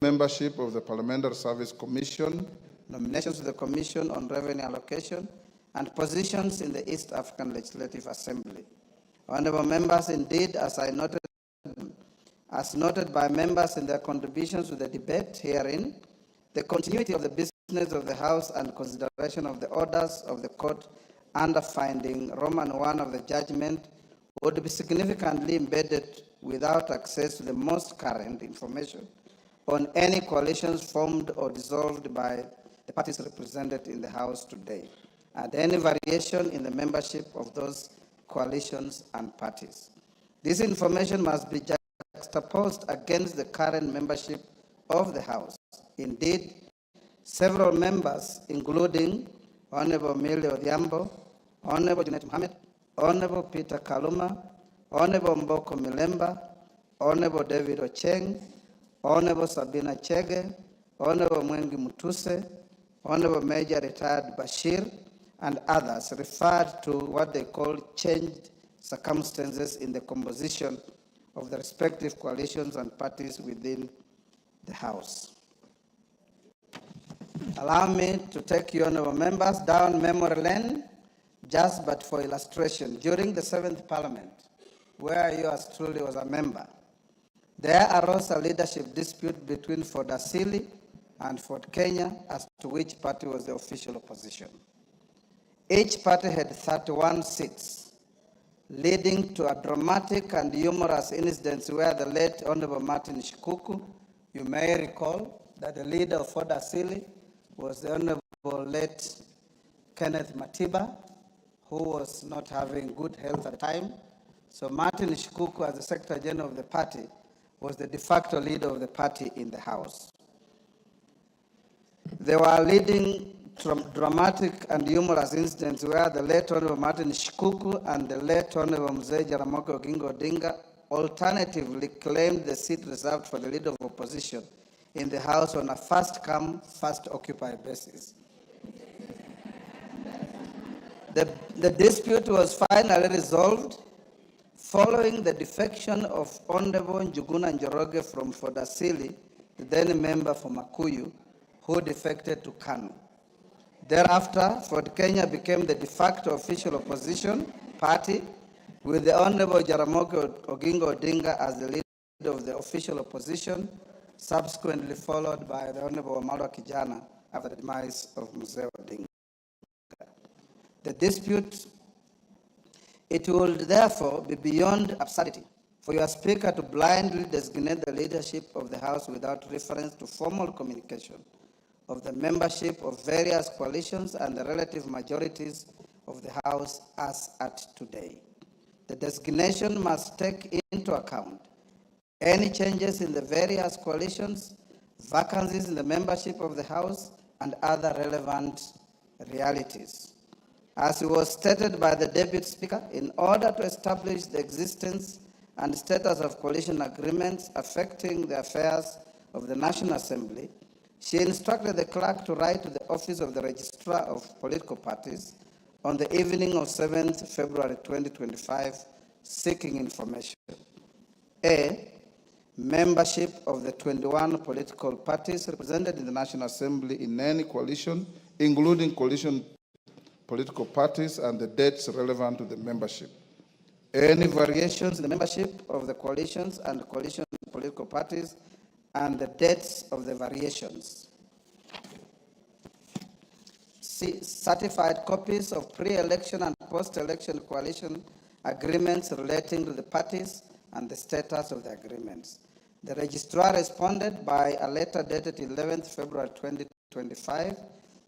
membership of the Parliamentary Service Commission, nominations to the Commission on Revenue Allocation, and positions in the East African Legislative Assembly. Honorable members, indeed, as noted by members in their contributions to the debate herein, the continuity of the business of the House and consideration of the orders of the court under finding Roman 1 of the judgment would be significantly embedded without access to the most current information on any coalitions formed or dissolved by the parties represented in the House today, and any variation in the membership of those coalitions and parties. This information must be juxtaposed against the current membership of the House. Indeed, several members, including Honorable Millie Odhiambo, Honorable Junet Mohamed, Honorable Peter Kaluma, Honorable Mboko Milemba, Honorable David Ocheng, Honorable Sabina Chege, Honorable Mwengi Mutuse, Honorable Major Retired Bashir, and others referred to what they call changed circumstances in the composition of the respective coalitions and parties within the House. Allow me to take you, honorable members, down memory lane, just but for illustration. During the 7th Parliament, where yours truly was a member, there arose a leadership dispute between Ford Asili and Ford Kenya as to which party was the official opposition. Each party had 31 seats, leading to a dramatic and humorous incident where the late Honorable Martin Shikuku, you may recall that the leader of Ford Asili was the Honorable late Kenneth Matiba, who was not having good health at the time. So Martin Shikuku, as the Secretary General of the party, was the de facto leader of the party in the House. They were leading dramatic and humorous incidents where the late Honorable Martin Shikuku and the late Honorable Mzee Jaramogi Oginga Odinga alternatively claimed the seat reserved for the leader of opposition in the House on a first-come, first-occupied basis. The dispute was finally resolved following the defection of Honorable Njuguna Njoroge from Ford Asili, the then member for Makuyu, who defected to KANU. Thereafter, Ford Kenya became the de facto official opposition party, with the Honorable Jaramogi Oginga Odinga as the leader of the official opposition, subsequently followed by the Honorable Wamalwa Kijana after the demise of Mzee Odinga. The dispute, it would therefore be beyond absurdity for your Speaker to blindly designate the leadership of the House without reference to formal communication of the membership of various coalitions and the relative majorities of the House as at today. The designation must take into account any changes in the various coalitions, vacancies in the membership of the House, and other relevant realities. As it was stated by the Deputy Speaker, in order to establish the existence and status of coalition agreements affecting the affairs of the National Assembly, she instructed the clerk to write to the office of the Registrar of Political Parties on the evening of 7th February 2025, seeking information. A, membership of the 21 political parties represented in the National Assembly in any coalition, including coalition political parties, and the dates relevant to the membership. Any variations in the membership of the coalitions and coalition political parties and the dates of the variations. C, certified copies of pre-election and post-election coalition agreements relating to the parties and the status of the agreements. The registrar responded by a letter dated 11th February 2025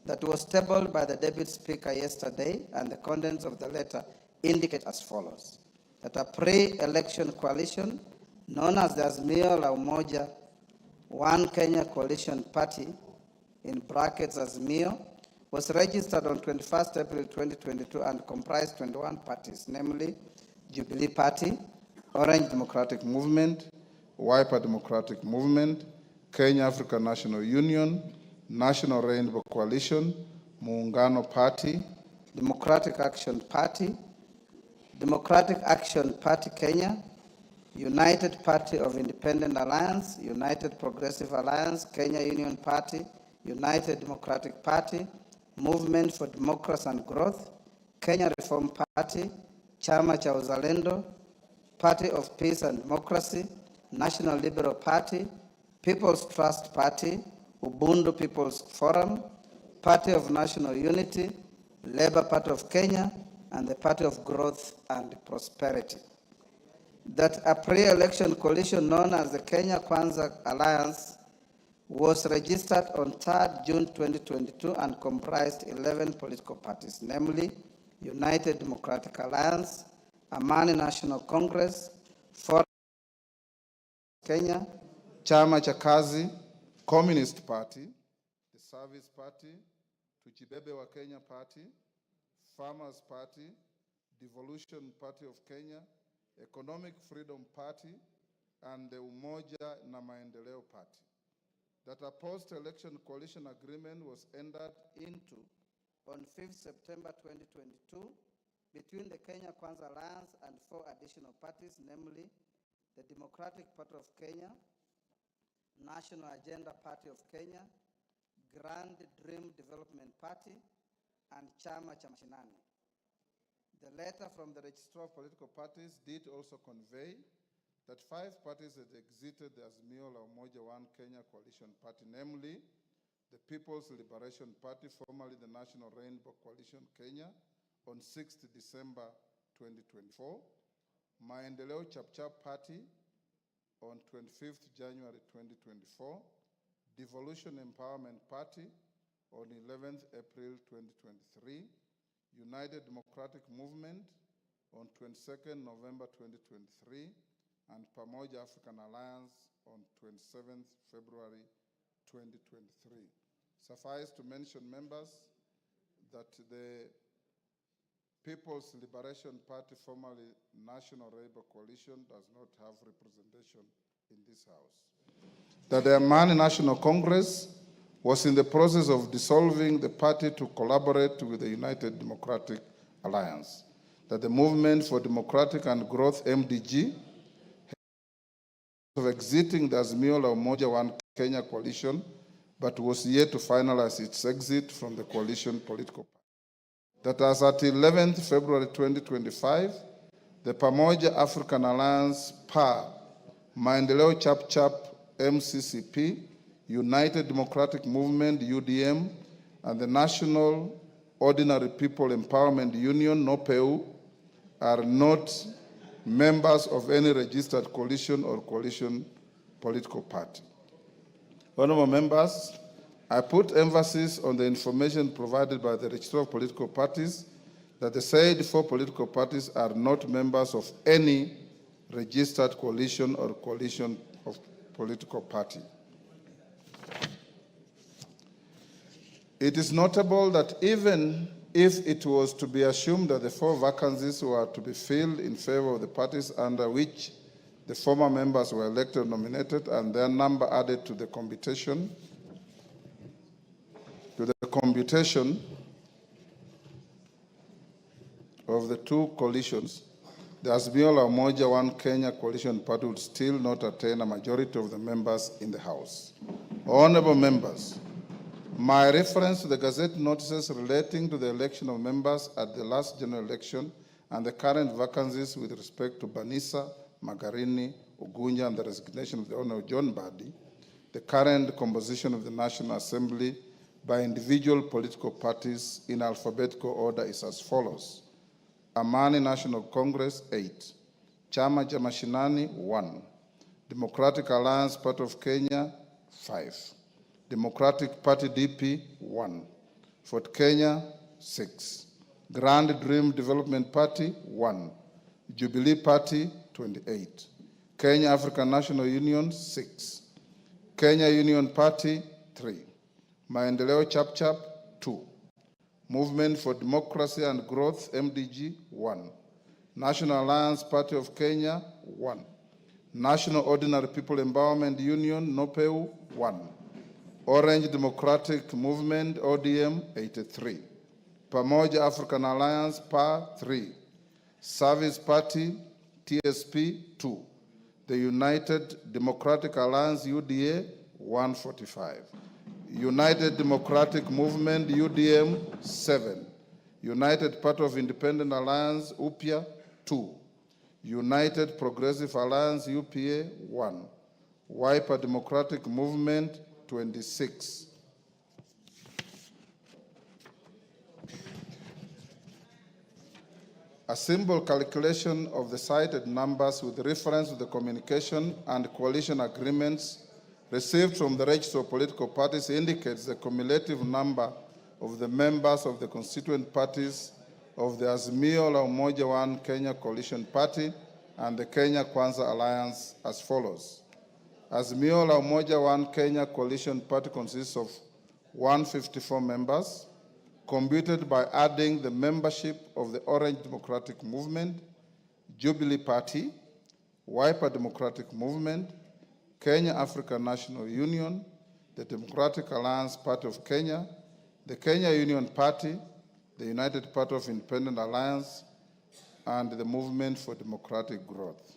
that was tabled by the Deputy Speaker yesterday, and the contents of the letter indicate as follows: that a pre-election coalition known as the Azimio la Umoja One Kenya Coalition Party, in brackets Azimio, was registered on 21st April 2022 and comprised 21 parties, namely Jubilee Party, Orange Democratic Movement, Wiper Democratic Movement, Kenya African National Union, National Rainbow Coalition, Muungano Party, Democratic Action Party, Democratic Action Party Kenya, United Party of Independent Alliance, United Progressive Alliance, Kenya Union Party, United Democratic Party, Movement for Democracy and Growth, Kenya Reform Party, Chama cha Uzalendo, Party of Peace and Democracy, National Liberal Party, People's Trust Party, Ubuntu People's Forum, Party of National Unity, Labour Party of Kenya, and the Party of Growth and Prosperity. That a pre-election coalition known as the Kenya Kwanza Alliance was registered on 3rd June 2022 and comprised 11 political parties, namely United Democratic Alliance, Amani National Congress, Forum Kenya, Chama cha Kazi, Communist Party, the Service Party, Tuchibebe wa Kenya Party, Farmers Party, Devolution Party of Kenya, Economic Freedom Party, and the Umoja na Maendeleo Party. That a post-election coalition agreement was entered into on 5th September 2022 between the Kenya Kwanza Alliance and 4 additional parties, namely the Democratic Party of Kenya, National Agenda Party of Kenya, Grand Dream Development Party, and Chama cha Mashinani. The letter from the Registrar of Political Parties did also convey that 5 parties had exited the Azimio la Umoja One Kenya Coalition Party, namely the People's Liberation Party, formerly the National Rainbow Coalition Kenya, on 6th December 2024, Maendeleo Chapchap Party on 25th January 2024, Devolution Empowerment Party on 11th April 2023, United Democratic Movement on 22nd November 2023, and Pamoja African Alliance on 27th February 2023. Suffice to mention, members, that the People's Liberation Party, formerly National Labour Coalition, does not have representation in this House. That the Amani National Congress was in the process of dissolving the party to collaborate with the United Democratic Alliance. That the Movement for Democratic and Growth, MDG, of exiting the Azimio la Umoja One Kenya coalition, but was yet to finalize its exit from the coalition political party. That as at 11th February 2025, the Pamoja African Alliance, PA, Maendeleo Chapchap, MCCP, United Democratic Movement, UDM, and the National Ordinary People Empowerment Union, NOPEU, are not members of any registered coalition or coalition political party. Honorable members, I put emphasis on the information provided by the Registrar of Political Parties that the said 4 political parties are not members of any registered coalition or coalition of political party. It is notable that even if it was to be assumed that the 4 vacancies were to be filled in favor of the parties under which the former members were elected or nominated and their number added to the computation of the 2 coalitions, the Azimio la Umoja One Kenya Coalition Party would still not attain a majority of the members in the House. Honorable members, my reference to the Gazette notices relating to the election of members at the last general election and the current vacancies with respect to Banisa, Magarini, Ugunja, and the resignation of the Honorable John Badi, the current composition of the National Assembly by individual political parties in alphabetical order is as follows. Amani National Congress, 8. Chama cha Mashinani, 1. Democratic Alliance Party of Kenya, 5. Democratic Party DP, 1. Fort Kenya, 6. Grand Dream Development Party, 1. Jubilee Party, 28. Kenya African National Union, 6. Kenya Union Party, 3. Maendeleo Chapchap, 2. Movement for Democracy and Growth, MDG, 1. National Alliance Party of Kenya, 1. National Ordinary People Empowerment Union, NOPEU, 1. Orange Democratic Movement, ODM, 83. Pamoja African Alliance, PA, 3. Service Party, TSP, 2. The United Democratic Alliance, UDA, 145. United Democratic Movement, UDM, 7. United Party of Independent Alliance, UPIA, 2. United Progressive Alliance, UPA, 1. Wiper Democratic Movement, 26. A simple calculation of the cited numbers with reference to the communication and coalition agreements received from the register of political parties indicates the cumulative number of the members of the constituent parties of the Azimio la Umoja One Kenya Coalition Party and the Kenya Kwanza Alliance as follows. Azimio la Umoja One Kenya Coalition Party consists of 154 members, computed by adding the membership of the Orange Democratic Movement, Jubilee Party, Wiper Democratic Movement, Kenya African National Union, the Democratic Alliance Party of Kenya, the Kenya Union Party, the United Party of Independent Alliance, and the Movement for Democratic Growth.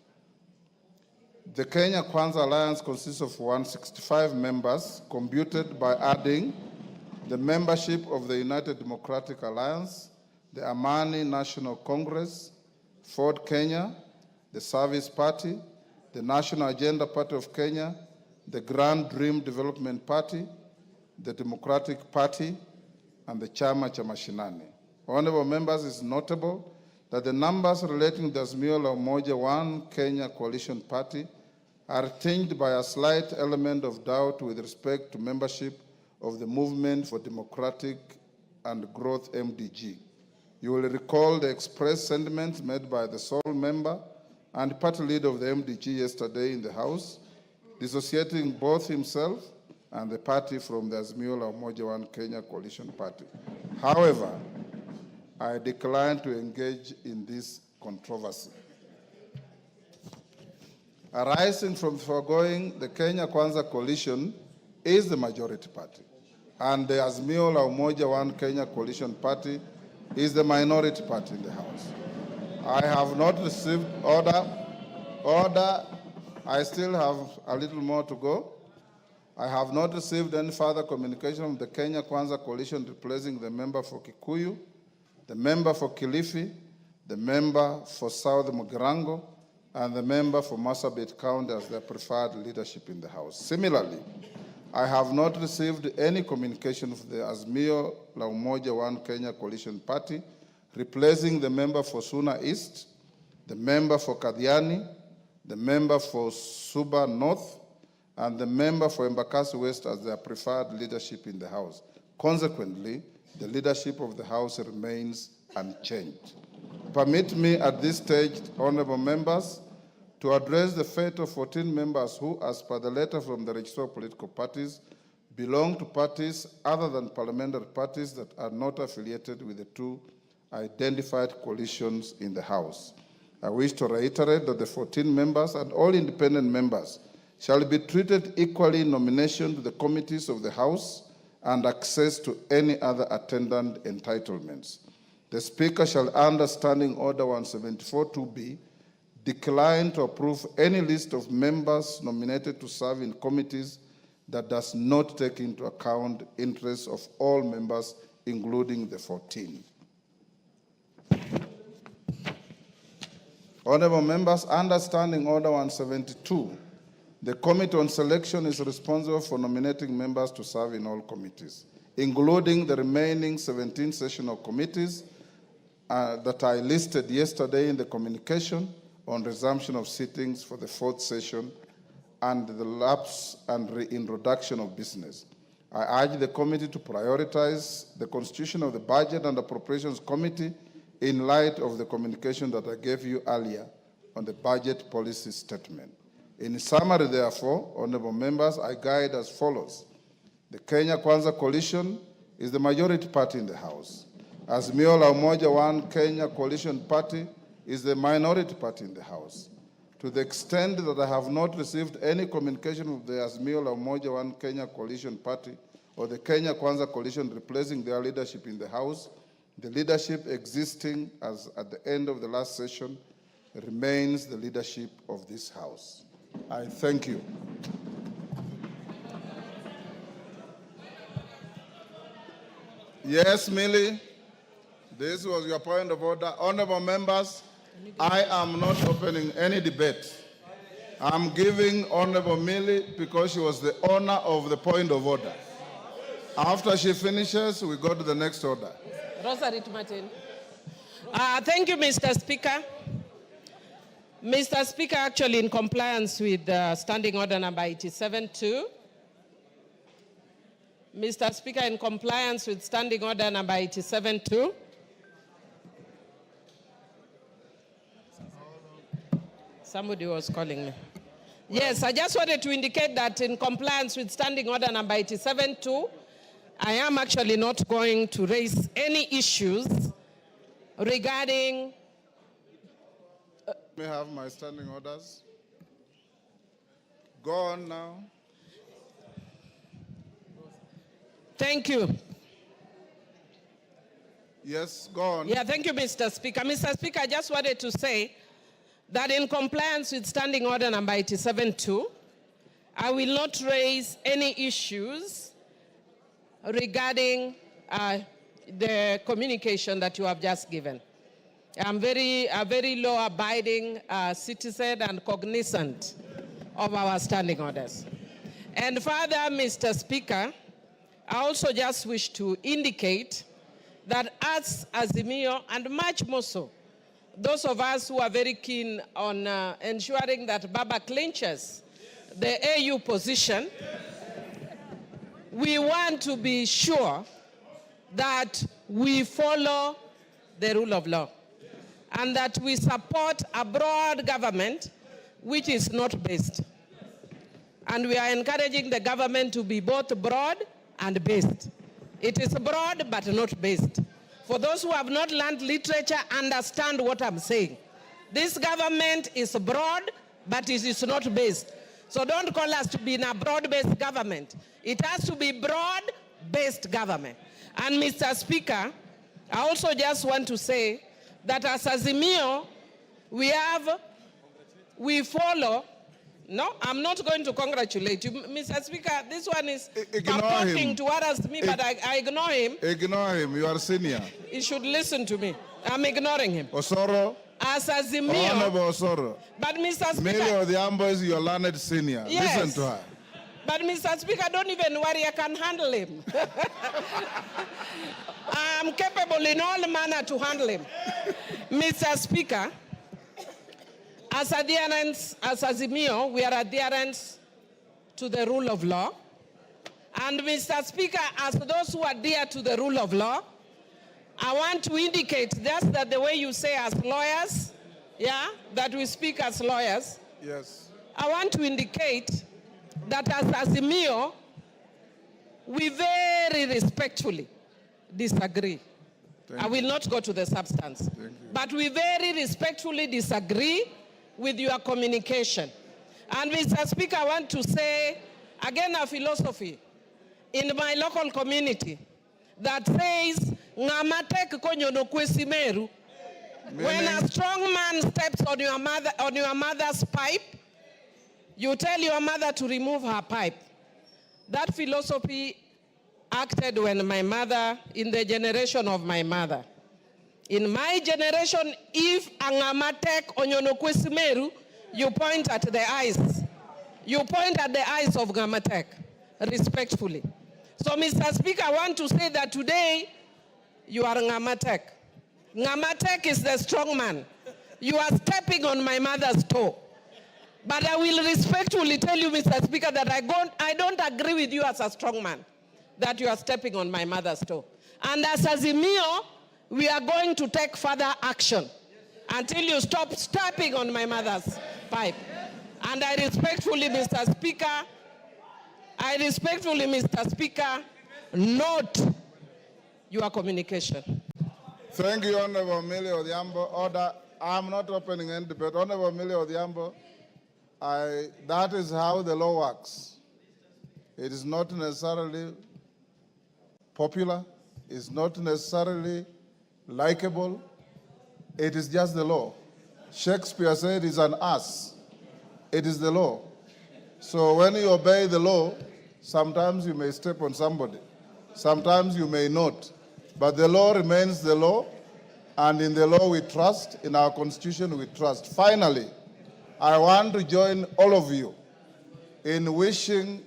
The Kenya Kwanza Alliance consists of 165 members, computed by adding the membership of the United Democratic Alliance, the Amani National Congress, Ford Kenya, the Service Party, the National Agenda Party of Kenya, the Grand Dream Development Party, the Democratic Party, and the Chama cha Mashinani. Honorable members, it's notable that the numbers relating to the Azimio la Umoja One Kenya Coalition Party are tinged by a slight element of doubt with respect to membership of the Movement for Democratic and Growth, MDG. You will recall the expressed sentiments made by the sole member and party leader of the MDG yesterday in the House, dissociating both himself and the party from the Azimio la Umoja One Kenya Coalition Party. However, I decline to engage in this controversy. Arising from the foregoing, the Kenya Kwanza Coalition is the majority party, and the Azimio la Umoja One Kenya Coalition Party is the minority party in the House. I have not received order. I still have a little more to go. I have not received any further communication from the Kenya Kwanza Coalition replacing the member for Kikuyu, the member for Kilifi, the member for South Mugirango, and the member for Marsabit County as their preferred leadership in the House. Similarly, I have not received any communication from the Azimio la Umoja One Kenya Coalition Party replacing the member for Suna East, the member for Kadiani, the member for Suba North, and the member for Embakasi West as their preferred leadership in the House. Consequently, the leadership of the House remains unchanged. Permit me at this stage, honorable members, to address the fate of 14 members who, as per the letter from the Register of Political Parties, belong to parties other than parliamentary parties that are not affiliated with the two identified coalitions in the House. I wish to reiterate that the 14 members and all independent members shall be treated equally in nomination to the committees of the House and access to any other attendant entitlements. The Speaker shall, under Standing Order 174-2B, decline to approve any list of members nominated to serve in committees that does not take into account interests of all members, including the 14. Honorable members, under Standing Order 172, the Committee on Selection is responsible for nominating members to serve in all committees, including the remaining 17 sessional committees that I listed yesterday in the communication on resumption of sittings for the 4th session and the lapse and reintroduction of business. I urge the committee to prioritize the constitution of the Budget and Appropriations Committee in light of the communication that I gave you earlier on the budget policy statement. In summary, therefore, honorable members, I guide as follows. The Kenya Kwanza Coalition is the majority party in the House. Azimio la Umoja One Kenya Coalition Party is the minority party in the House. To the extent that I have not received any communication of the Azimio la Umoja One Kenya Coalition Party or the Kenya Kwanza Coalition replacing their leadership in the House, the leadership existing as at the end of the last session remains the leadership of this House. I thank you. Yes, Millie, this was your point of order. Honorable members, I am not opening any debate. I'm giving Honorable Millie because she was the owner of the point of order. After she finishes, we go to the next order. Rosarit Martin. Thank you, Mr. Speaker. Mr. Speaker, actually in compliance with Standing Order number 87-2, Mr. Speaker, in compliance with Standing Order number 87-2, somebody was calling me. Yes, I just wanted to indicate that in compliance with Standing Order number 87-2, I am actually not going to raise any issues regarding... May I have my standing orders? Go on now. Thank you. Yes, go on. Yeah, thank you, Mr. Speaker. Mr. Speaker, I just wanted to say that in compliance with Standing Order number 87-2, I will not raise any issues regarding the communication that you have just given. I'm a very law-abiding citizen and cognizant of our standing orders. And further, Mr. Speaker, I also just wish to indicate that as Azimio, and much more so, those of us who are very keen on ensuring that Baba clinches the AU position, we want to be sure that we follow the rule of law and that we support a broad government which is not based. And we are encouraging the government to be both broad and based. It is broad but not based. For those who have not learned literature, understand what I'm saying. This government is broad, but it is not based. So don't call us to be in a broad-based government. It has to be broad-based government. And Mr. Speaker, I also just want to say that as Azimio, we follow. No, I'm not going to congratulate you. Mr. Speaker, this one is talking towards me, but I ignore him. Ignore him, you are senior. He should listen to me. I'm ignoring him. Osoro. As Azimio. Honorable Osoro. But Mr. Speaker. Millie Odhiambo is your learned senior. Yes. Listen to her. But Mr. Speaker, don't even worry, I can handle him. I'm capable in all manner to handle him. Mr. Speaker, as adherents, as Azimio, we are adherents to the rule of law. And Mr. Speaker, as those who adhere to the rule of law, I want to indicate just that the way you say as lawyers, yeah, that we speak as lawyers. Yes. I want to indicate that as Azimio, we very respectfully disagree. I will not go to the substance. But we very respectfully disagree with your communication. And Mr. Speaker, I want to say, again, a philosophy in my local community that says, "Ngamatek konyono kwesimeru." When a strong man steps on your mother's pipe, you tell your mother to remove her pipe. That philosophy acted when my mother, in the generation of my mother. In my generation, if angamatek onyono kwesimeru, you point at the eyes. You point at the eyes of Ngamatek, respectfully. So, Mr. Speaker, I want to say that today, you are Ngamatek. Ngamatek is the strong man. You are stepping on my mother's toe. But I will respectfully tell you, Mr. Speaker, that I don't agree with you as a strong man, that you are stepping on my mother's toe. And as Azimio, we are going to take further action until you stop stepping on my mother's pipe. And I respectfully, Mr. Speaker, note your communication. Thank you, Honorable Millie Odhiambo. Order. I'm not opening any debate. Honorable Millie Odhiambo, that is how the law works. It is not necessarily popular. It's not necessarily likable. It is just the law. Shakespeare said it's an ass It is the law. So when you obey the law, sometimes you may step on somebody. Sometimes you may not. But the law remains the law, and in the law we trust, in our constitution we trust. Finally, I want to join all of you in wishing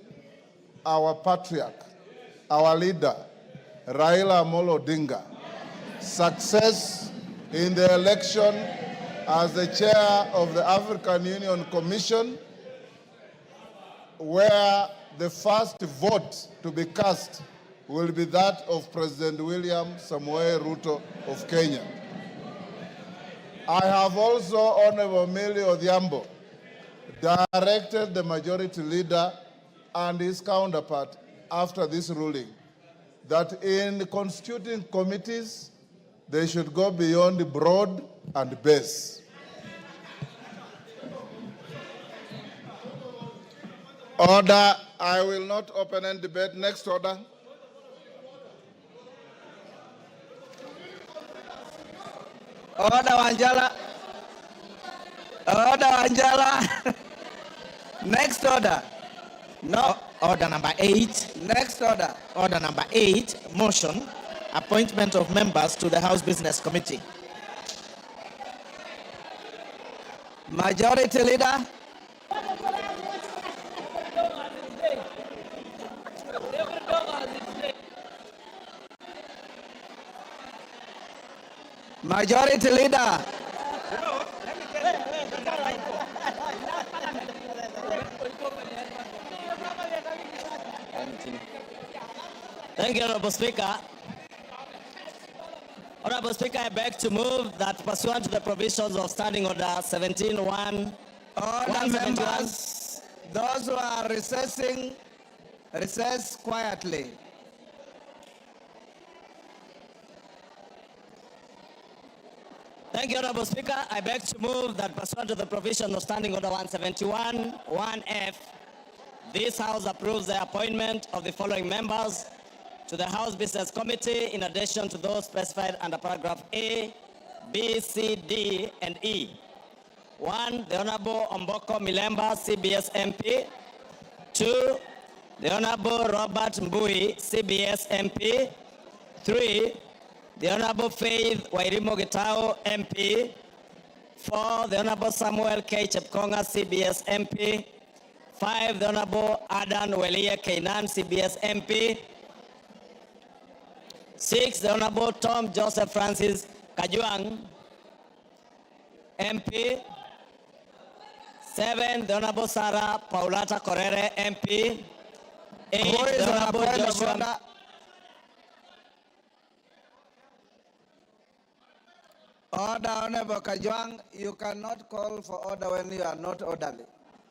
our patriarch, our leader, Raila Amolo Odinga, success in the election as the chair of the African Union Commission, where the first vote to be cast will be that of President William Samoei Ruto of Kenya. I have also, Honorable Millie Odhiambo, directed the majority leader and his counterpart after this ruling that in constituting committees, they should go beyond broad and base. Order, I will not open any debate. Next order. Order, Wanjala. Order, Wanjala. Next order. No. Order number 8. Next order. Order number 8, motion, appointment of members to the House Business Committee. Majority Leader. Majority Leader. Thank you, Honorable Speaker. Honorable Speaker, I beg to move that pursuant to the provisions of Standing Order 17.1, Order, members. Those who are recessing, recess quietly. Thank you, Honorable Speaker. I beg to move that pursuant to the provision of Standing Order 171, 1F, this House approves the appointment of the following members to the House Business Committee in addition to those specified under paragraph A, B, C, D, and E. 1, the Honorable Omboko Milemba, CBS MP. 2, the Honorable Robert Mbui, CBS MP. 3, the Honorable Faith Wairimo Gitao, MP. 4, the Honorable Samuel K. Chepkonga, CBS MP. 5, the Honorable Adan Welia Kainan, CBS MP. 6, the Honorable Tom Joseph Francis Kajuang, MP. 7, the Honorable Sarah Paulata Korere, MP. 8, the Honorable Joshua. Order, Honorable Kajuang, you cannot call for order when you are not orderly.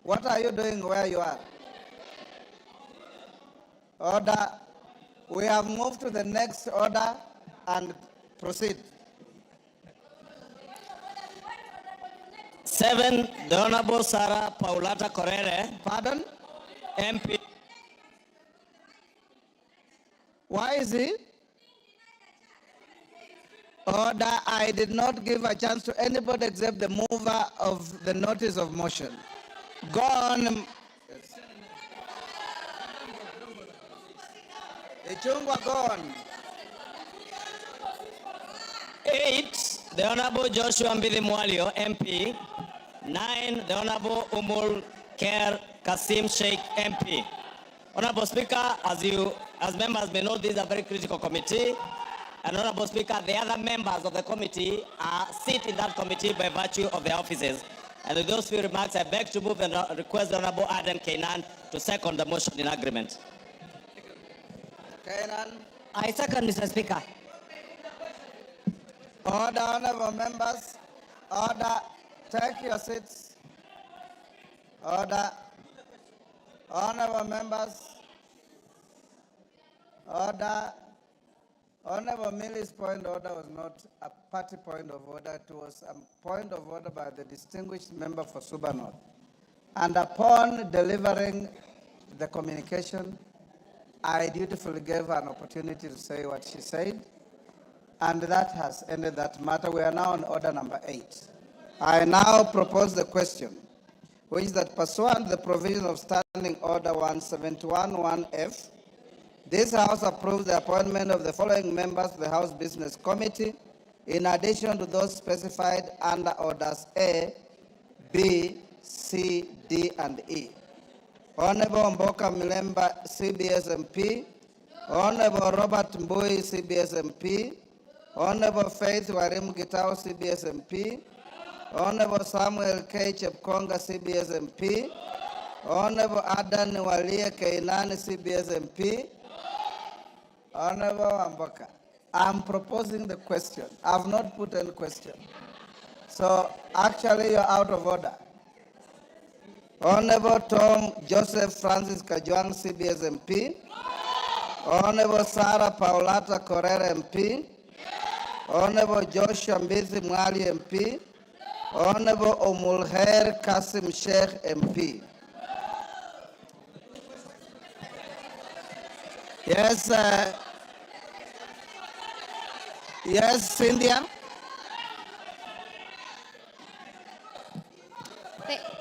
What are you doing where you are? Order. We have moved to the next order and proceed. 7, the Honorable Sarah Paulata Korere, Pardon? MP. Why is he? Order, I did not give a chance to anybody except the mover of the notice of motion. Go on. Ichungwa, go on. 8, the Honorable Joshua Mbidi Mwalio, MP. 9, the Honorable Umul Ker Kasim Sheikh, MP. Honorable Speaker, as members may know, this is a very critical committee. And Honorable Speaker, the other members of the committee sit in that committee by virtue of their offices. And with those few remarks, I beg to move and request the Honorable Aden Kainan to second the motion in agreement. Kainan. I second, Mr. Speaker. Order, honorable members. Order. Take your seats. Order. Honorable members. Order. Honorable Millie's point of order was not a party point of order. It was a point of order by the distinguished member for Suba North. And upon delivering the communication, I dutifully gave her an opportunity to say what she said. And that has ended that matter. We are now on order number 8. I now propose the question. which is that pursuant to the provision of Standing Order 171-1F, this House approves the appointment of the following members to the House Business Committee, in addition to those specified under Orders A, B, C, D, and E. Honorable Mboka Milemba, CBS MP. Honorable Robert Mbui, CBS MP. Honorable Faith Warim Gitao, CBS MP. Honorable Samuel K. Chepkonga, CBS MP. Honorable Adan Walia Keinani, CBS MP. Honorable Mboka, I'm proposing the question. I've not put any question. So actually you're out of order. Honorable Tom Joseph Francis Kajwang, CBS MP. Honorable Sarah Paulata Correa MP. Honorable Joshua Mbizi Mwali MP. Honorable Omulher Kasim Sheikh MP. Yes, yes, Cynthia.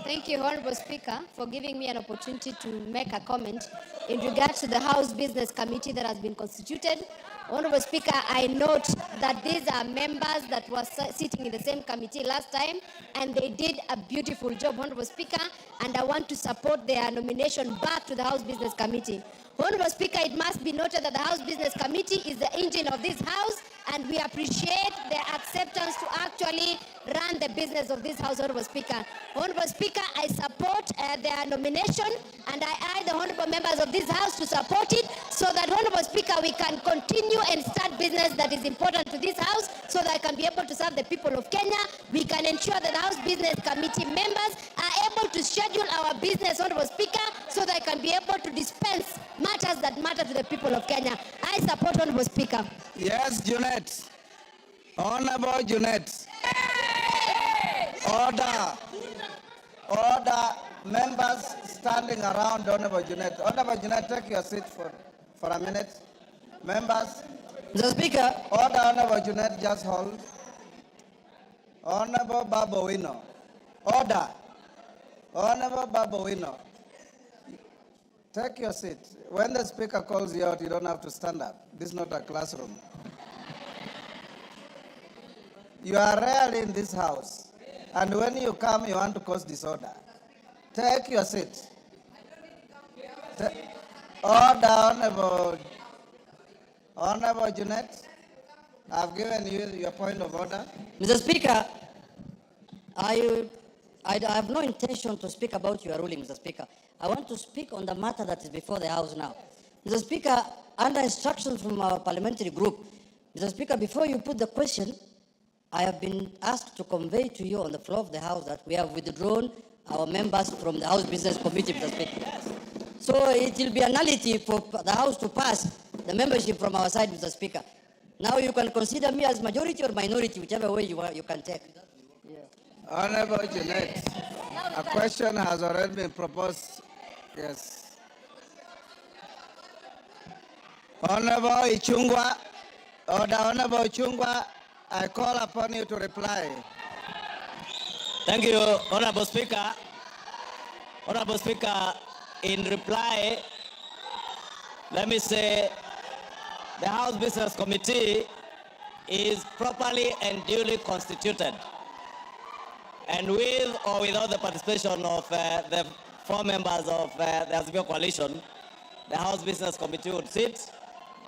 Thank you, Honorable Speaker, for giving me an opportunity to make a comment in regards to the House Business Committee that has been constituted. Honorable Speaker, I note that these are members that were sitting in the same committee last time, and they did a beautiful job, Honorable Speaker, and I want to support their nomination back to the House Business Committee. Honorable Speaker, it must be noted that the House Business Committee is the engine of this House, and we appreciate their acceptance to actually run the business of this House, Honorable Speaker. Honorable Speaker, I support their nomination, and I urge the honorable members of this House to support it, so that, Honorable Speaker, we can continue and start business that is important to this House, so that I can be able to serve the people of Kenya. We can ensure that the House Business Committee members are able to schedule our business, Honorable Speaker, so that I can be able to dispense matters that matter to the people of Kenya. I support, Honorable Speaker. Yes, Junet. Honorable Junet. Order. Order. Members standing around Honorable Junet. Honorable Junet, take your seat for a minute. Members. Mr. Speaker. Order, Honorable Junet, just hold. Honorable Babowino. Order. Honorable Babowino. Take your seat. When the Speaker calls you out, you don't have to stand up. This is not a classroom. You are rarely in this House. And when you come, you want to cause disorder. Take your seat. Order, Honorable Junet. I've given you your point of order. Mr. Speaker, I have no intention to speak about your ruling, Mr. Speaker. I want to speak on the matter that is before the House now. Mr. Speaker, under instructions from our parliamentary group, Mr. Speaker, before you put the question, I have been asked to convey to you on the floor of the House that we have withdrawn our members from the House Business Committee, Mr. Speaker. So it will be a nullity for the House to pass the membership from our side, Mr. Speaker. Now you can consider me as majority or minority, whichever way you can take. Yeah. Honorable Junet, a question has already been proposed. Yes. Honorable Ichungwa, Honorable Ichungwa, I call upon you to reply. Thank you, Honorable Speaker. Honorable Speaker, in reply, let me say the House Business Committee is properly and duly constituted. And with or without the participation of the 4 members of the Azimio coalition, the House Business Committee would sit.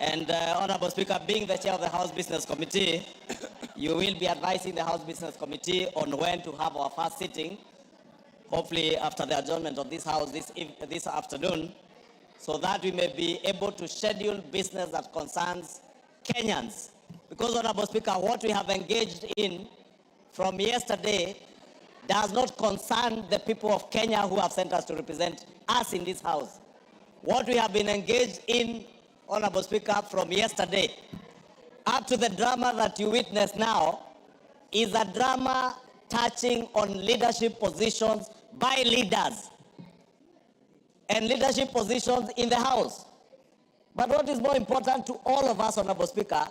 And Honorable Speaker, being the chair of the House Business Committee, you will be advising the House Business Committee on when to have our first sitting, hopefully after the adjournment of this House this afternoon, so that we may be able to schedule business that concerns Kenyans. Because, Honorable Speaker, what we have engaged in from yesterday does not concern the people of Kenya who have sent us to represent us in this House. What we have been engaged in, Honorable Speaker, from yesterday up to the drama that you witness now is a drama touching on leadership positions by leaders and leadership positions in the House. But what is more important to all of us, Honorable Speaker,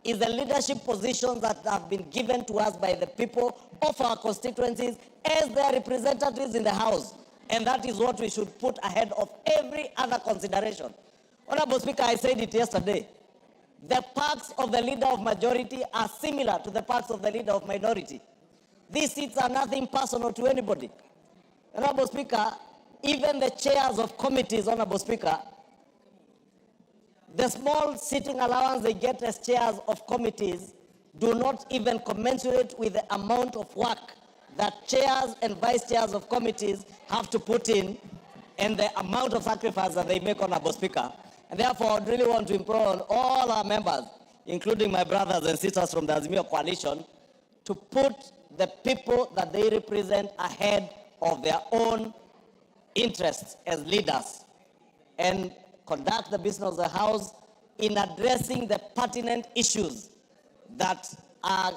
is the leadership positions that have been given to us by the people of our constituencies as their representatives in the House. And that is what we should put ahead of every other consideration. Honorable Speaker, I said it yesterday. The perks of the leader of majority are similar to the perks of the leader of minority. These seats are nothing personal to anybody. Honorable Speaker, even the chairs of committees, Honorable Speaker, the small sitting allowance they get as chairs of committees do not even commensurate with the amount of work that chairs and vice chairs of committees have to put in and the amount of sacrifice that they make, Honorable Speaker. And therefore, I really want to implore on all our members, including my brothers and sisters from the Azimio coalition, to put the people that they represent ahead of their own interests as leaders and conduct the business of the House in addressing the pertinent issues that are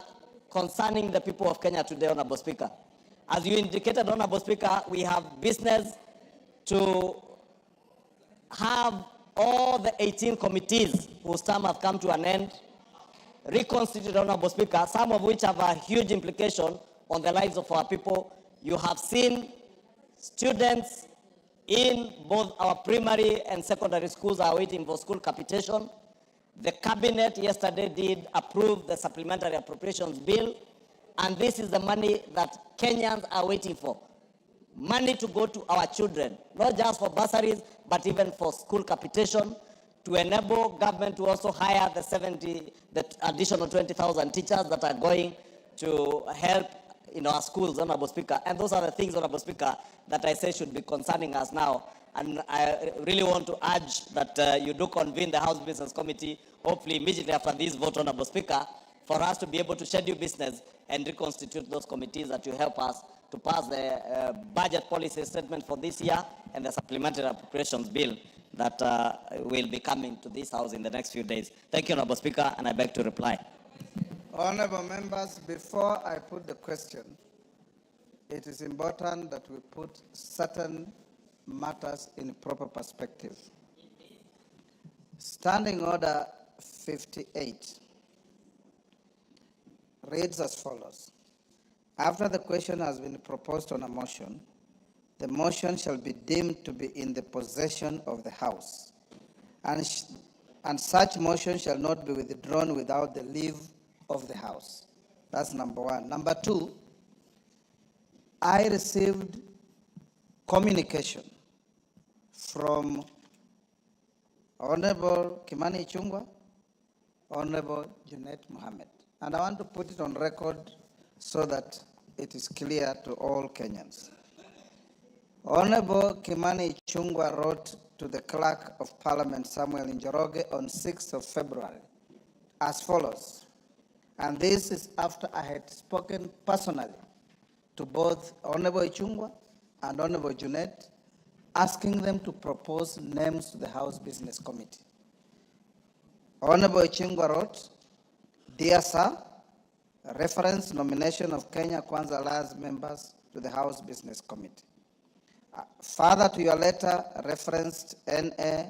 concerning the people of Kenya today, Honorable Speaker. As you indicated, Honorable Speaker, we have business to have all the 18 committees whose term have come to an end reconstituted, Honorable Speaker, some of which have a huge implication on the lives of our people. You have seen students in both our primary and secondary schools are waiting for school capitation. The cabinet yesterday did approve the supplementary appropriations bill, and this is the money that Kenyans are waiting for. Money to go to our children, not just for bursaries, but even for school capitation, to enable government to also hire the additional 20,000 teachers that are going to help in our schools, Honorable Speaker. And those are the things, Honorable Speaker, that I say should be concerning us now. And I really want to urge that you do convene the House Business Committee, hopefully immediately after this vote, Honorable Speaker, for us to be able to schedule business and reconstitute those committees that will help us to pass the budget policy statement for this year and the supplementary appropriations bill that will be coming to this House in the next few days. Thank you, Honorable Speaker, and I beg to reply. Honorable members, before I put the question, it is important that we put certain matters in proper perspective. Standing Order 58 reads as follows. After the question has been proposed on a motion, the motion shall be deemed to be in the possession of the House, and such motion shall not be withdrawn without the leave of the House. That's number one. Number two, I received communication from Honorable Kimani Ichung'wah, Honorable Junet Mohammed, and I want to put it on record so that it is clear to all Kenyans. Honorable Kimani Ichung'wah wrote to the Clerk of Parliament, Samuel Njoroge, on 6th of February as follows, and this is after I had spoken personally to both Honorable Ichung'wah and Honorable Junet, asking them to propose names to the House Business Committee. Honorable Ichung'wah wrote, Dear Sir, reference nomination of Kenya Kwanza Alliance members to the House Business Committee. Further to your letter referenced NA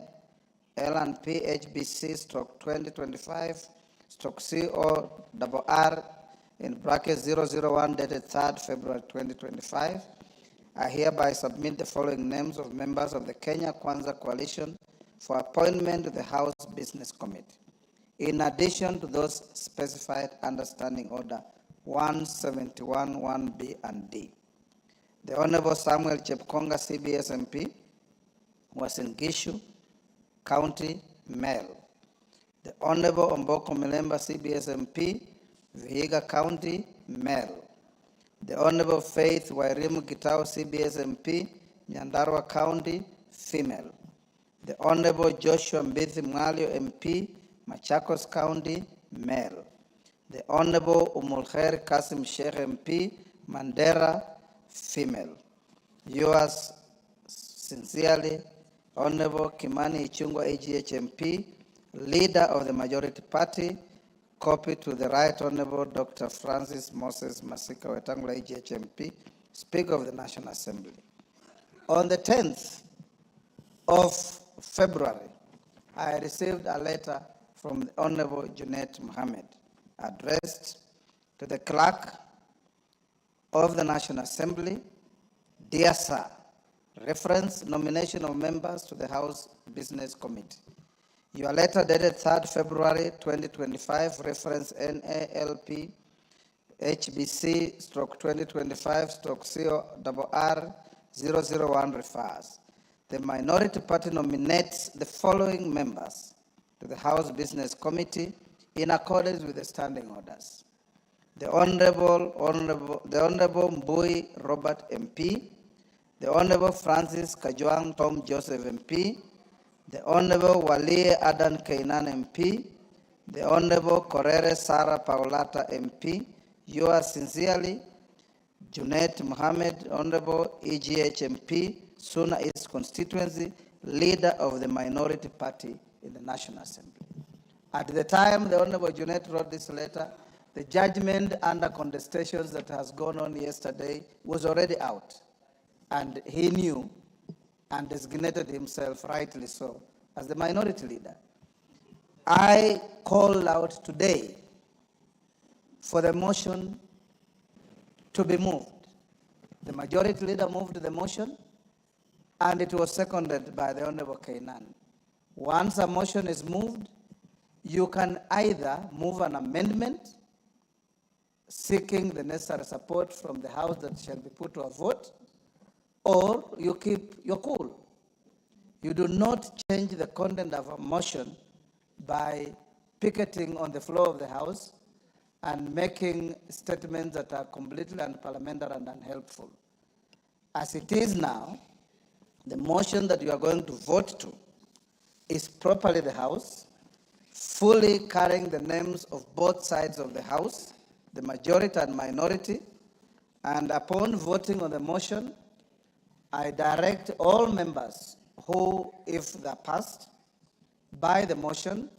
L&P HBC/2025/CORR in bracket 001 dated 3rd February 2025, I hereby submit the following names of members of the Kenya Kwanza Coalition for appointment to the House Business Committee, in addition to those specified under Standing Order 171, 1B and D. The Honorable Samuel Chepkonga, CBS MP, was in Gishu County, Male. The Honorable Omboko Milemba, CBS MP, Vihiga County, Male. The Honorable Faith Wairimu Gitao, CBS MP, Nyandarua County, Female. The Honorable Joshua Mbithi Mwalio, MP, Machakos County, Male. The Honorable Umulkhair Kasim Sheikh, MP, Mandera, Female. Yours sincerely, Honorable Kimani Ichung'wah, AGH MP, Leader of the Majority Party, copy to the Right Honorable Dr. Francis Moses Masika Wetangula, AGH MP, Speaker of the National Assembly. On the 10th of February, I received a letter from the Honorable Junet Mohammed, addressed to the Clerk of the National Assembly. Dear Sir, reference nomination of members to the House Business Committee. Your letter dated 3rd February 2025, reference NALP HBC stroke 2025 stroke CORR 001 refers. The minority party nominates the following members to the House Business Committee in accordance with the standing orders. The Honorable Mbui Robert MP, the Honorable Francis Kajwang Tom Joseph MP, the Honorable Wali Adan Kainan MP, the Honorable Korere Sarah Paulata MP, yours sincerely, Junet Mohammed, Honorable EGH MP, Suna East Constituency, leader of the minority party in the National Assembly. At the time the Honorable Junet wrote this letter, the judgment under contestations that has gone on yesterday was already out. And he knew and designated himself, rightly so, as the minority leader. I call out today for the motion to be moved. The majority leader moved the motion, and it was seconded by the Honorable Kainan. Once a motion is moved, you can either move an amendment seeking the necessary support from the House that shall be put to a vote, or you keep your cool. You do not change the content of a motion by picketing on the floor of the House and making statements that are completely unparliamentary and unhelpful. As it is now, the motion that you are going to vote to is properly the House, fully carrying the names of both sides of the House, the majority and minority, and upon voting on the motion, I direct all members who, if they're passed by the motion,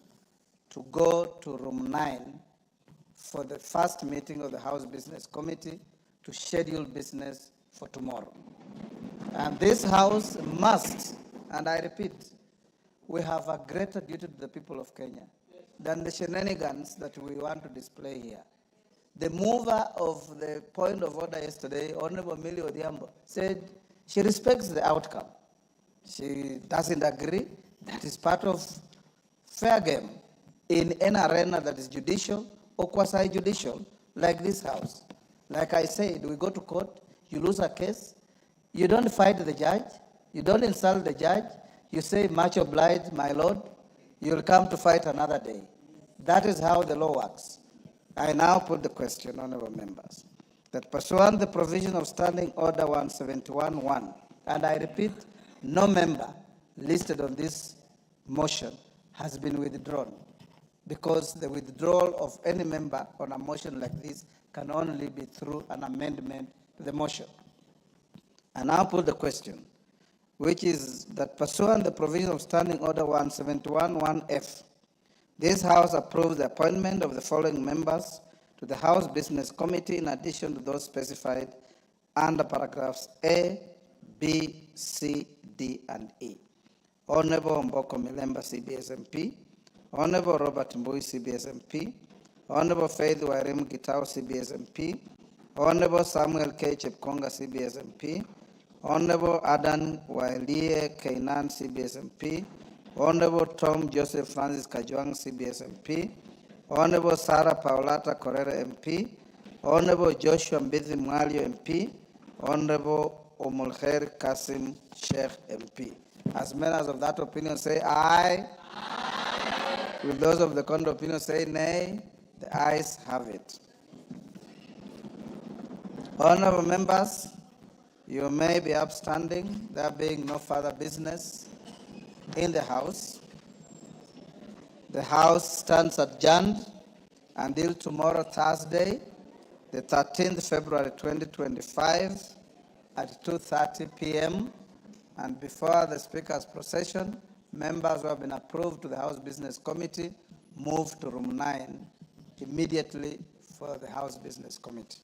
to go to room 9 for the first meeting of the House Business Committee to schedule business for tomorrow. And this House must, and I repeat, we have a greater duty to the people of Kenya than the shenanigans that we want to display here. The mover of the point of order yesterday, Honorable Millie Odhiambo, said she respects the outcome. She doesn't agree. That is part of fair game in an arena that is judicial or quasi-judicial, like this House. Like I said, we go to court, you lose a case, you don't fight the judge, you don't insult the judge, you say, much obliged, my lord, you'll come to fight another day. That is how the law works. I now put the question, honorable members, that pursuant the provision of Standing Order 171.1, and I repeat, no member listed on this motion has been withdrawn, because the withdrawal of any member on a motion like this can only be through an amendment to the motion. I now put the question, which is that pursuant the provision of Standing Order 171.1F, this House approves the appointment of the following members to the House Business Committee in addition to those specified under paragraphs A, B, C, D, and E. Honorable Mboko Milemba, CBS MP, Honorable Robert Mbui, CBS MP, Honorable Faith Wairimu Gitau, CBS MP, Honorable Samuel K. Chepkonga, CBS MP, Honorable Adan Wailie Kainan, CBS MP, Honorable Tom Joseph Francis Kajwang, CBS MP, Honorable Sarah Paulata Korere MP, Honorable Joshua Mbithi Mwalio MP, Honorable Omulkhair Kasim Sheikh MP. As members of that opinion say aye. Aye. Will those of the contrary opinion say nay? The ayes have it. Honorable members, you may be upstanding, there being no further business in the House. The House stands adjourned until tomorrow, Thursday, the 13th February 2025 at 2:30 p.m. And before the Speaker's procession, members who have been approved to the House Business Committee move to room 9 immediately for the House Business Committee.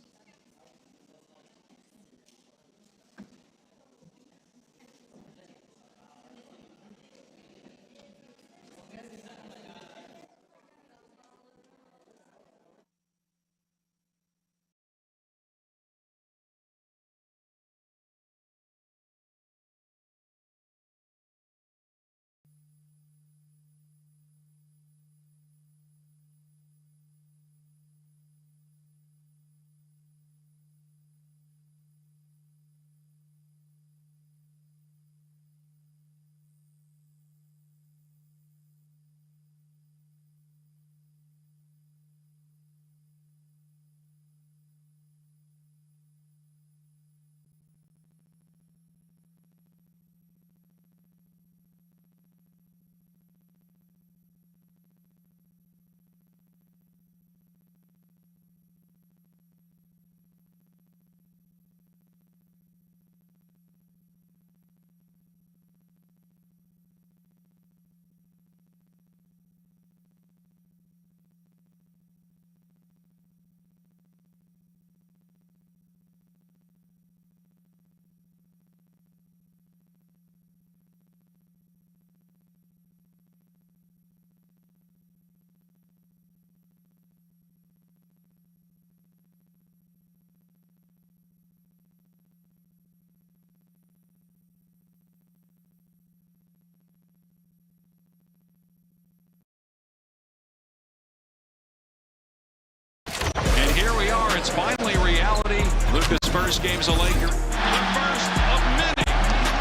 first game's a Laker. The first of many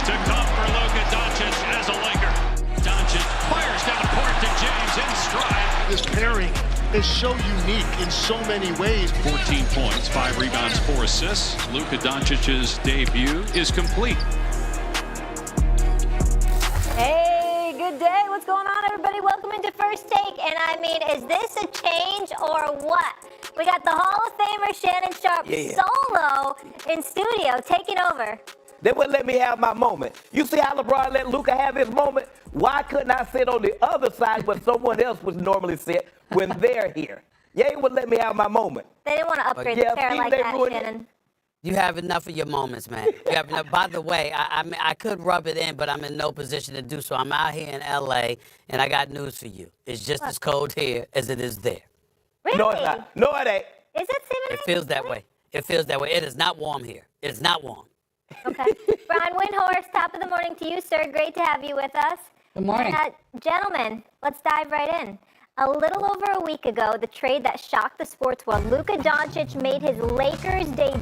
to come for Luka Doncic as a Laker. Doncic fires down court to James in stride. This pairing is so unique in so many ways. 14 points, 5 rebounds, 4 assists. Luka Doncic's debut is complete. Hey, good day. What's going on, everybody? Welcome into First Take. And I mean, is this a change or what? We got the Hall of Famer Shannon Sharp solo in studio taking over. They wouldn't let me have my moment. You see how LeBron let Luka have his moment? Why couldn't I sit on the other side where someone else would normally sit when they're here? Yeah, he wouldn't let me have my moment. They didn't want to upgrade the chair like that, Shannon. You have enough of your moments, man. You have enough. By the way, I could rub it in, but I'm in no position to do so. I'm out here in L.A., and I got news for you. It's just as cold here as it is there. Really? No, it's not. No, it ain't. Is it, Stephen? It feels that way. It feels that way. It is not warm here. It is not warm. Okay. Brian Windhorst, top of the morning to you, sir. Great to have you with us. Good morning. Gentlemen, let's dive right in. A little over a week ago, the trade that shocked the sports world, Luka Doncic made his Lakers debut.